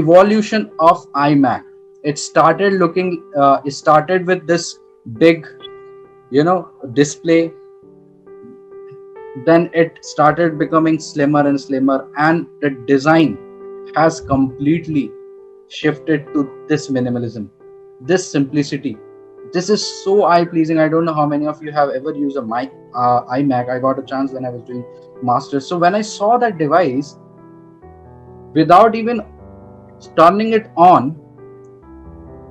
evolution of iMac. It started with this big, display. Then it started becoming slimmer and slimmer, and the design has completely shifted to this minimalism, this simplicity. This is so eye pleasing. I don't know how many of you have ever used a mic iMac. I got a chance when I was doing masters. So when I saw that device, without even turning it on,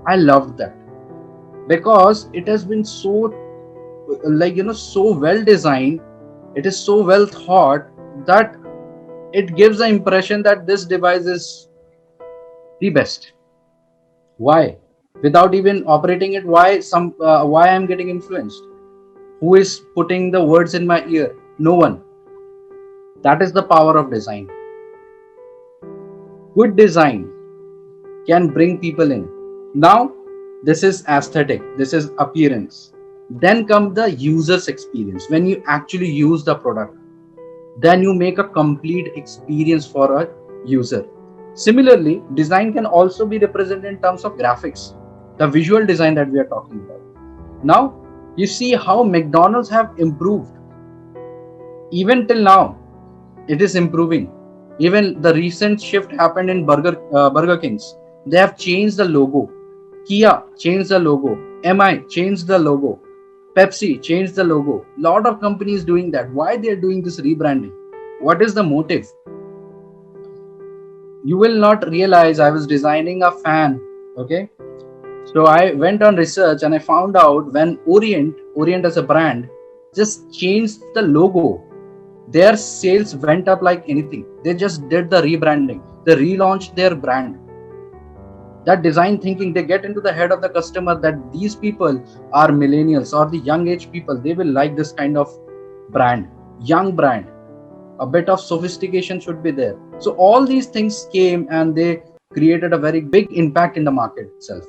I loved that, because it has been so, so well designed. It is so well thought that it gives the impression that this device is the best. Why? Without even operating it, why I'm getting influenced? Who is putting the words in my ear? No one. That is the power of design. Good design can bring people in. Now, this is aesthetic, this is appearance. Then come the user's experience. When you actually use the product, then you make a complete experience for a user. Similarly, design can also be represented in terms of graphics, the visual design that we are talking about. Now, you see how McDonald's have improved. Even till now, it is improving. Even the recent shift happened in Burger Kings. They have changed the logo. Kia changed the logo. MI changed the logo. Pepsi changed the logo. Lot of companies doing that. Why they are doing this rebranding? What is the motive? You will not realize I was designing a fan. Okay. So I went on research and I found out when Orient as a brand just changed the logo, their sales went up like anything. They just did the rebranding. They relaunched their brand. That design thinking, they get into the head of the customer that these people are millennials or the young age people. They will like this kind of brand, young brand. A bit of sophistication should be there. So all these things came and they created a very big impact in the market itself.